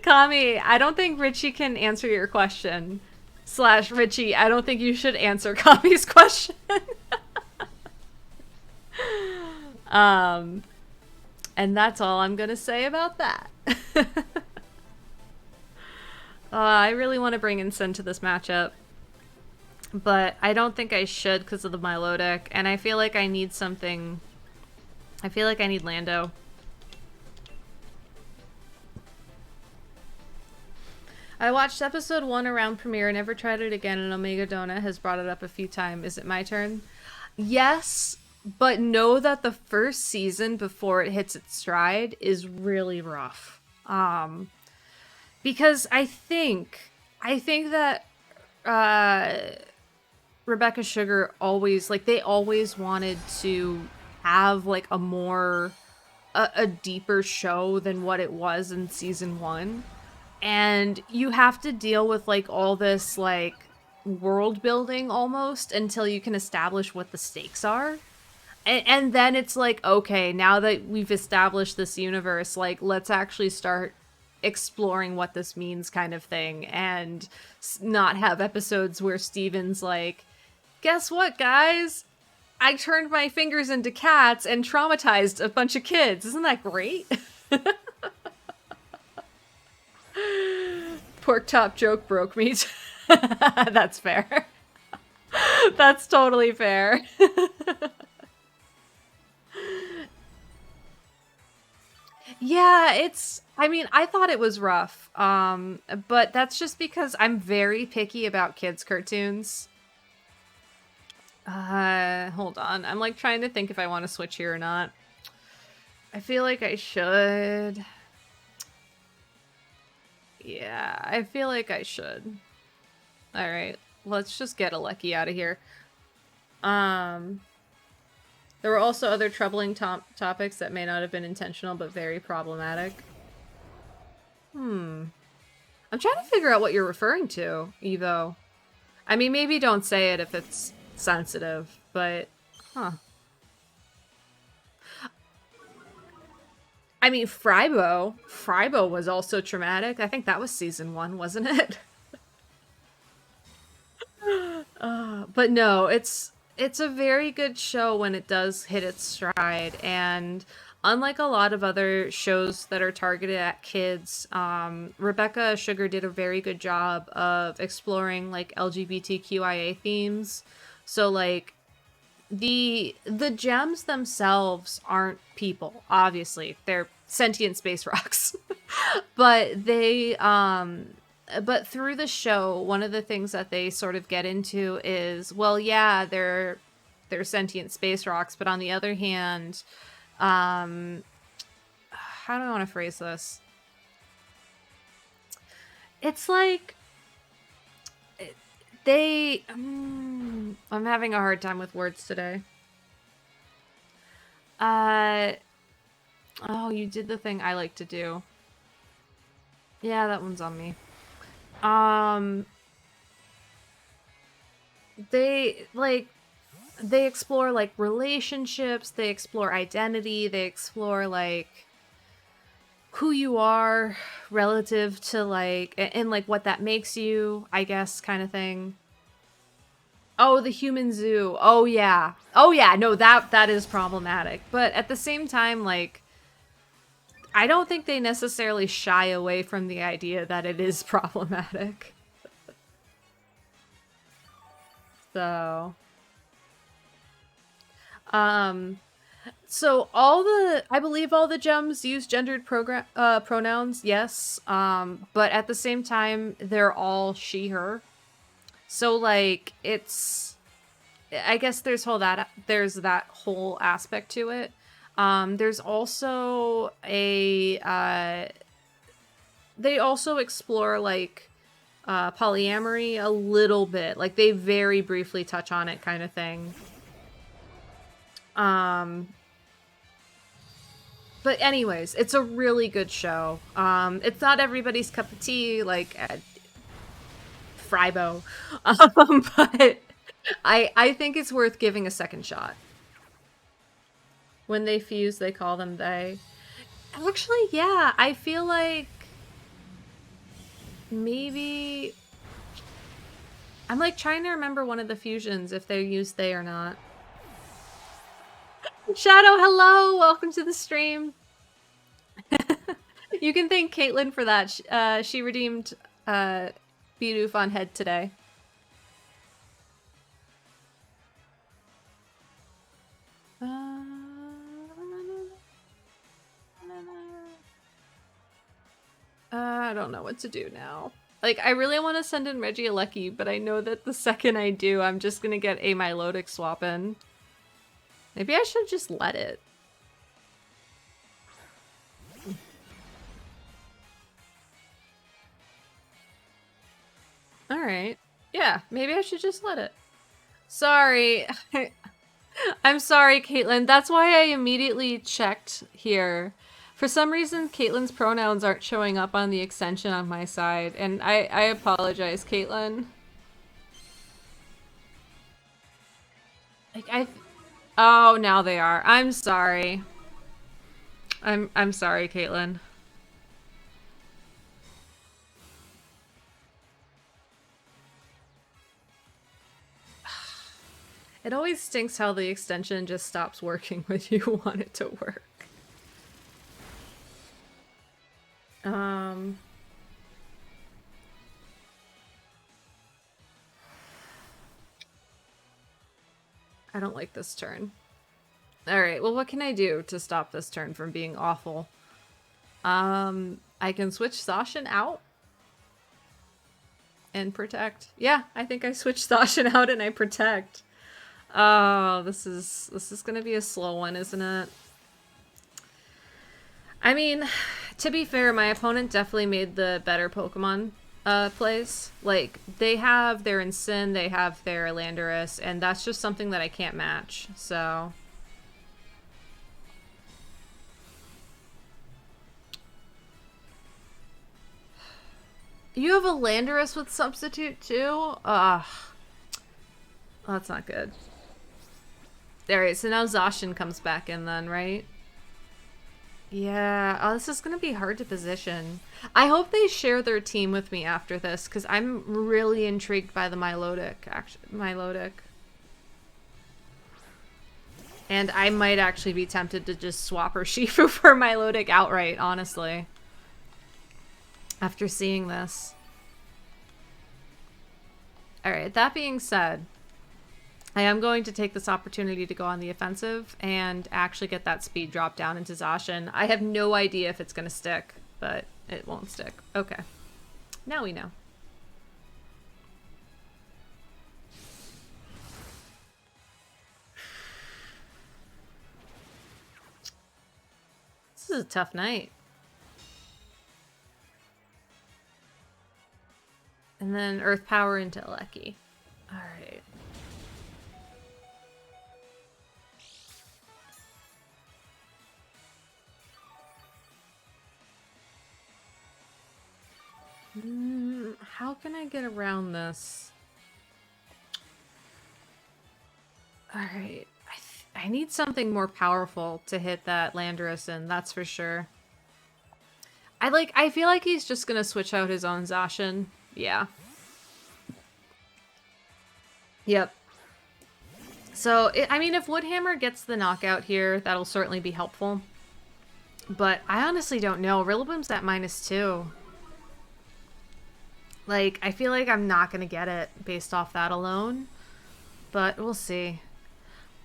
Kami, I don't think Richie can answer your question. Slash Richie, I don't think you should answer Kami's question. um, and that's all I'm gonna say about that. I really want to bring in Sin to this matchup, but I don't think I should because of the Milotic, and I feel like I need something. I feel like I need Lando. I watched episode 1 around premiere, never tried it again, and Omega Donut has brought it up a few times. Is it my turn? Yes, but know that the first season before it hits its stride is really rough. Because I think that Rebecca Sugar always, like, they always wanted to have like a deeper show than what it was in season 1. And you have to deal with like all this like world building almost until you can establish what the stakes are. And then it's like, okay, now that we've established this universe, like, let's actually start exploring what this means, kind of thing, and not have episodes where Steven's like, guess what, guys? I turned my fingers into cats and traumatized a bunch of kids. Isn't that great? Pork top joke broke me. That's fair. That's totally fair. Yeah, I mean, I thought it was rough. But that's just because I'm very picky about kids' cartoons. Hold on. I'm like trying to think if I want to switch here or not. I feel like I should. Yeah, I feel like I should. Alright, let's just get Aleki out of here. There were also other troubling topics that may not have been intentional, but very problematic. I'm trying to figure out what you're referring to, Evo. I mean, maybe don't say it if it's sensitive, but... Huh. I mean, Frybo. Frybo was also traumatic. I think that was season 1, wasn't it? But no, it's a very good show when it does hit its stride, and unlike a lot of other shows that are targeted at kids, Rebecca Sugar did a very good job of exploring like LGBTQIA themes. So like the gems themselves aren't people, obviously. They're sentient space rocks. But but through the show, one of the things that they sort of get into is, well, yeah, they're sentient space rocks, but on the other hand, how do I want to phrase this? It's like I'm having a hard time with words today. Oh, you did the thing I like to do. Yeah, that one's on me. They explore like relationships, they explore identity, they explore like who you are relative to like, and like what that makes you, I guess, kind of thing. Oh, the human zoo. Oh yeah. Oh yeah, no, that is problematic. But at the same time, like, I don't think they necessarily shy away from the idea that it is problematic. So, so I believe all the gems use gendered pronouns, yes. But at the same time, they're all she, her. So like, I guess there's that whole aspect to it. There's also they also explore like polyamory a little bit. Like they very briefly touch on it, kind of thing. But anyways, it's a really good show. It's not everybody's cup of tea, like Frybo, but I think it's worth giving a second shot. When they fuse, they call them they. Actually, yeah, I feel like maybe I'm like trying to remember one of the fusions if they used they or not. Shadow, hello, welcome to the stream. You can thank Caitlin for that. She redeemed Bidoof on head today. I don't know what to do now. Like, I really want to send in Regieleki, but I know that the second I do, I'm just gonna get a Milotic swap in. Maybe I should just let it. Alright. Yeah, maybe I should just let it. Sorry. I'm sorry, Caitlin. That's why I immediately checked here. For some reason, Caitlin's pronouns aren't showing up on the extension on my side, and I apologize, Caitlin. Like oh, now they are. I'm sorry. I'm sorry, Caitlin. It always stinks how the extension just stops working when you want it to work. I don't like this turn. Alright, well, what can I do to stop this turn from being awful? I can switch Zacian out and protect. Yeah, I think I switched Zacian out and I protect. Oh, this is gonna be a slow one, isn't it? I mean, to be fair, my opponent definitely made the better Pokemon plays. Like, they have their Incin, they have their Landorus, and that's just something that I can't match, so... You have a Landorus with Substitute too? Ugh. That's not good. Alright, so now Zacian comes back in then, right? Yeah. Oh, this is gonna be hard to position. I hope they share their team with me after this, because I'm really intrigued by the Milotic, Milotic. And I might actually be tempted to just swap Urshifu for Milotic outright, honestly. After seeing this. Alright, that being said, I am going to take this opportunity to go on the offensive and actually get that speed drop down into Zacian. I have no idea if it's going to stick, but it won't stick. Okay. Now we know. This is a tough night. And then Earth Power into Aleki. Alright. How can I get around this? Alright. I need something more powerful to hit that Landorus in, that's for sure. I feel like he's just gonna switch out his own Zacian. Yeah. Yep. So, I mean, if Woodhammer gets the knockout here, that'll certainly be helpful. But I honestly don't know. Rillaboom's at -2. Like, I feel like I'm not gonna get it based off that alone. But we'll see.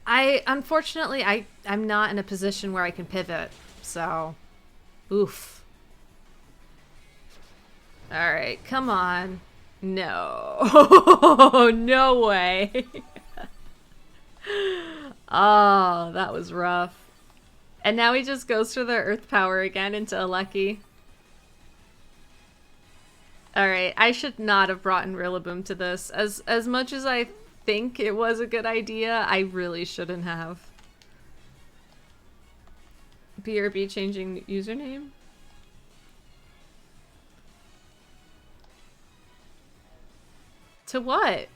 Unfortunately, I'm not in a position where I can pivot. So, oof. Alright, come on. No. No way. Oh, that was rough. And now he just goes for the Earth Power again into Aleki. Alright, I should not have brought in Rillaboom to this. As much as I think it was a good idea, I really shouldn't have. BRB changing username? To what?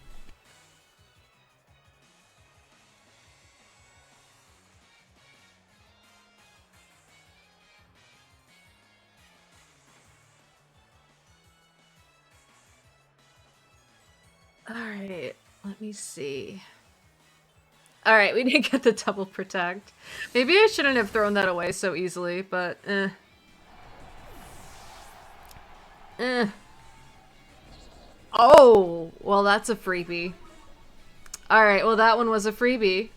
Alright, let me see. Alright, we didn't get the double protect. Maybe I shouldn't have thrown that away so easily, but eh. Eh. Oh, well that's a freebie. Alright, well that one was a freebie.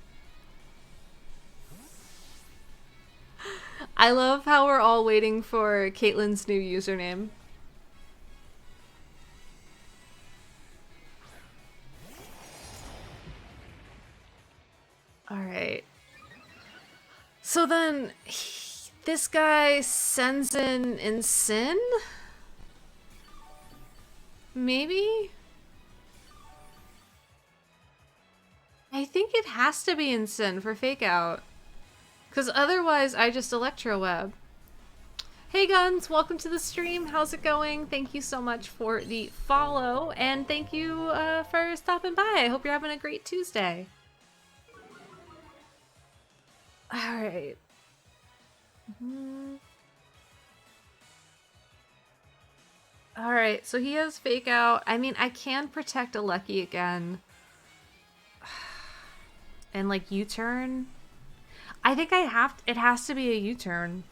I love how we're all waiting for Caitlin's new username. Alright. So then, this guy sends in Sin? Maybe? I think it has to be in Sin for fake out. Because otherwise, I just electroweb. Hey Guns, welcome to the stream. How's it going? Thank you so much for the follow, and thank you for stopping by. I hope you're having a great Tuesday. Alright. Alright, so he has fake out. I mean, I can protect a Lucky again. And like U-turn. I think it has to be a U-turn.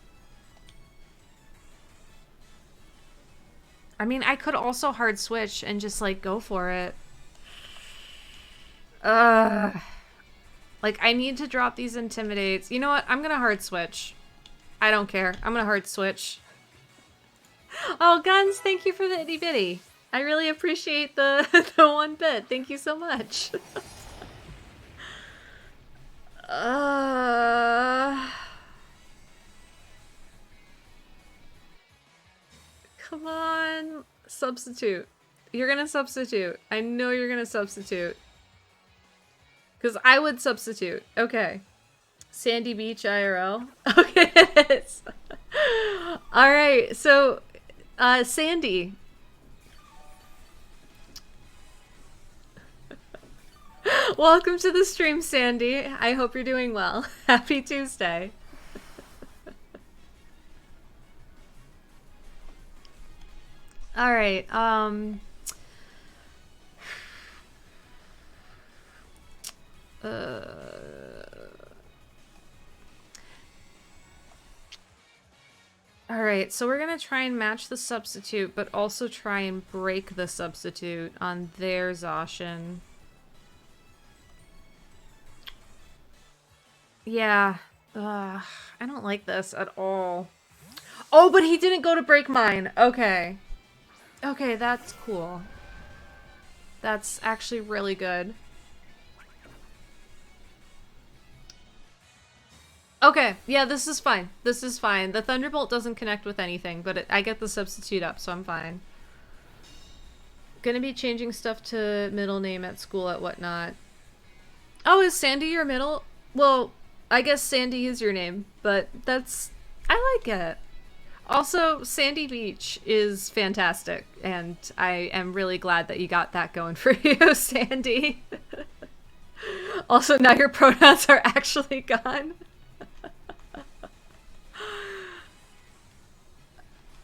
I mean, I could also hard switch and just like go for it. Like, I need to drop these intimidates. You know what? I'm gonna hard switch. I don't care. I'm gonna hard switch. Oh, Guns, thank you for the itty bitty. I really appreciate the, the 1 bit. Thank you so much. Come on. Substitute. You're gonna substitute. I know you're gonna substitute. Because I would substitute. Okay. Sandy Beach IRL. Okay, it is. Alright, so, Sandy. Welcome to the stream, Sandy. I hope you're doing well. Happy Tuesday. Alright, Alright, so we're gonna try and match the substitute, but also try and break the substitute on their Zacian. Yeah. I don't like this at all. Oh, but he didn't go to break mine. Okay. Okay, that's cool. That's actually really good. Okay, yeah, this is fine. This is fine. The Thunderbolt doesn't connect with anything, but I get the substitute up, so I'm fine. Gonna be changing stuff to middle name at school at whatnot. Oh, is Sandy your middle? Well, I guess Sandy is your name, but that's... I like it. Also, Sandy Beach is fantastic, and I am really glad that you got that going for you, Sandy. Also, now your pronouns are actually gone.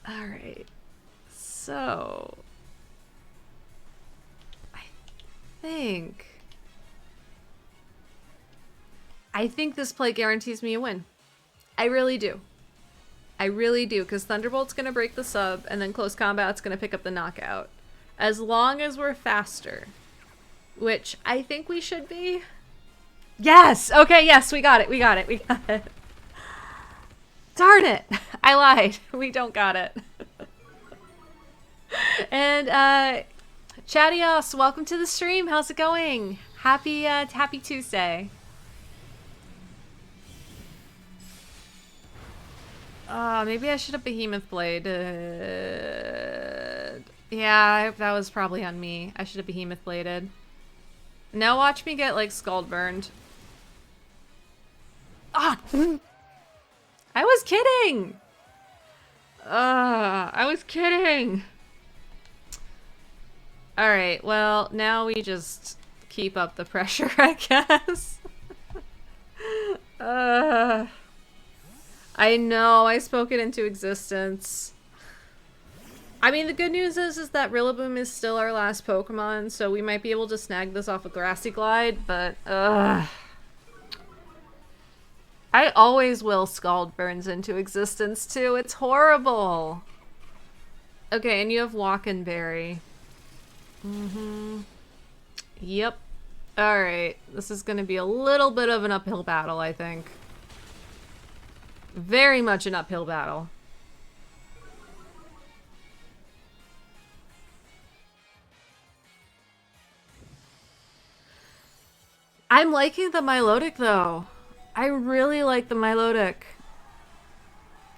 Alright, so... I think this play guarantees me a win. I really do. I really do, because Thunderbolt's gonna break the sub, and then Close Combat's gonna pick up the knockout. As long as we're faster. Which I think we should be. Yes! Okay, yes, we got it, we got it, we got it. Darn it! I lied. We don't got it. And, Chadios, welcome to the stream. How's it going? Happy Tuesday. Maybe I should have Behemoth Blade. Yeah, that was probably on me. I should have Behemoth Bladed. Now watch me get, like, Scald Burned. Ah! I was kidding! I was kidding! Alright, well, now we just keep up the pressure, I guess. I know, I spoke it into existence. I mean, the good news is that Rillaboom is still our last Pokemon, so we might be able to snag this off a Grassy Glide, but, I always will Scald Burns into existence, too. It's horrible. Okay, and you have Walkenberry. Mm-hmm. Yep. Alright, this is gonna be a little bit of an uphill battle, I think. Very much an uphill battle. I'm liking the Milotic, though. I really like the Milotic.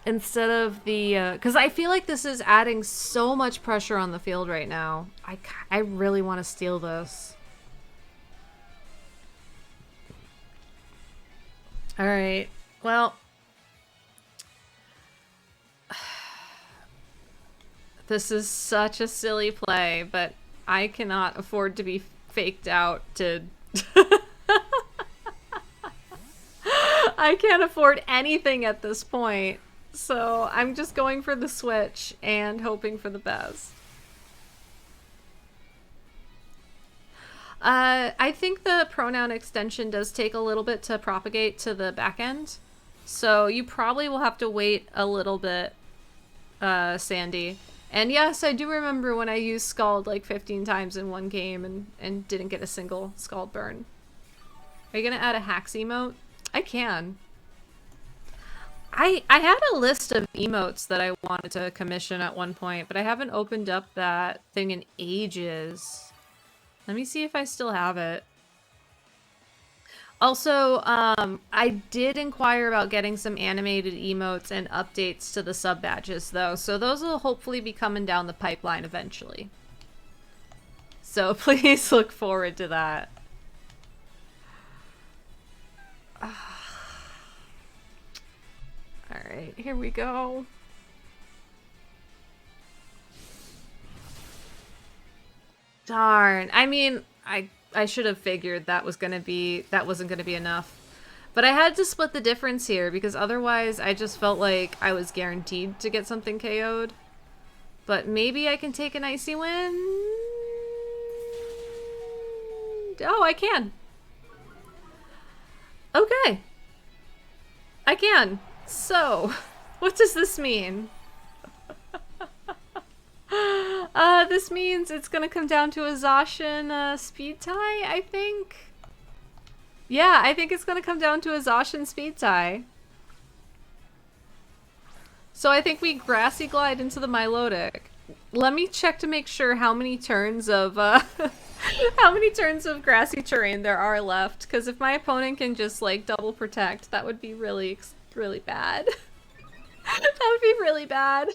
Instead of the... because I feel like this is adding so much pressure on the field right now. I really want to steal this. Alright. Well... This is such a silly play, but I cannot afford to be faked out to... I can't afford anything at this point, so I'm just going for the switch and hoping for the best. I think the pronoun extension does take a little bit to propagate to the back end, so you probably will have to wait a little bit, Sandy. And yes, I do remember when I used Scald like 15 times in one game and didn't get a single Scald burn. Are you gonna add a Hax emote? I can. I had a list of emotes that I wanted to commission at one point, but I haven't opened up that thing in ages. Let me see if I still have it. Also, I did inquire about getting some animated emotes and updates to the sub badges, though, so those will hopefully be coming down the pipeline eventually. So please look forward to that. Alright, here we go. Darn. I mean, I should have figured that wasn't gonna be enough. But I had to split the difference here because otherwise I just felt like I was guaranteed to get something KO'd. But maybe I can take an Icy Wind? Oh, I can. Okay. I can. So, what does this mean? This means it's gonna come down to a Zacian speed tie, I think. Yeah, I think it's gonna come down to a Zacian speed tie. So I think we Grassy Glide into the Milotic. Let me check to make sure how many turns of how many turns of grassy terrain there are left. Because if my opponent can just like double protect, that would be really, really bad. That would be really bad.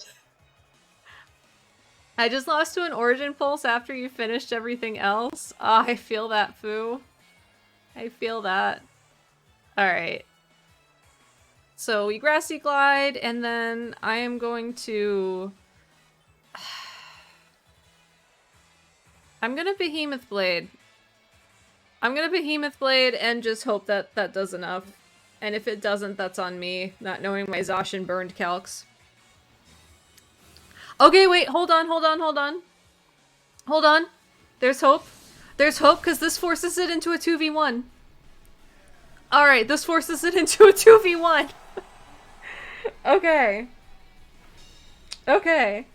I just lost to an Origin Pulse after you finished everything else. Oh, I feel that, Foo. I feel that. Alright. So we Grassy Glide, and then I am going to... I'm gonna Behemoth Blade. I'm gonna Behemoth Blade and just hope that that does enough. And if it doesn't, that's on me, not knowing my Zacian burned calcs. Okay, wait, hold on. Hold on. There's hope. There's hope, because this forces it into a 2v1. Alright, this forces it into a 2v1. Okay. Okay.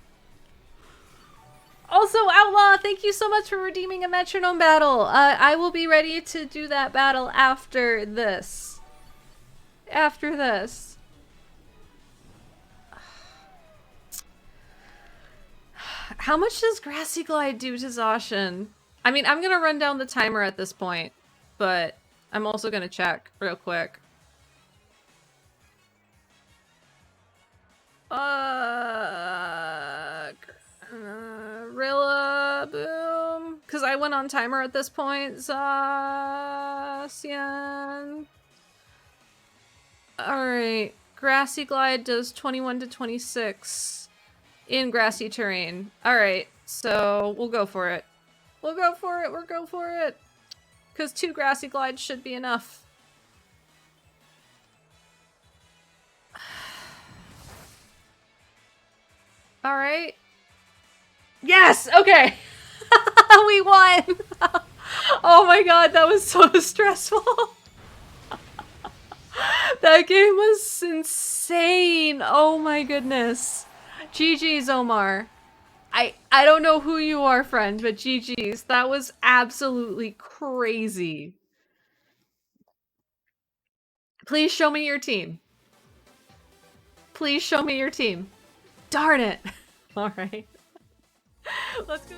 Also, Outlaw, thank you so much for redeeming a metronome battle. I will be ready to do that battle after this. After this. How much does Grassy Glide do to Zacian? I mean, I'm gonna run down the timer at this point, but I'm also gonna check real quick. Rillaboom. Because I went on timer at this point. Zacian. Alright. Grassy Glide does 21 to 26 in grassy terrain. Alright, so we'll go for it. We'll go for it. We'll go for it. Because 2 Grassy Glides should be enough. Alright. Yes! Okay. We won! Oh my god, that was so stressful. That game was insane. Oh my goodness. GG's, Omar. I don't know who you are, friend, but GG's. That was absolutely crazy. Please show me your team. Please show me your team. Darn it. All right. Let's go.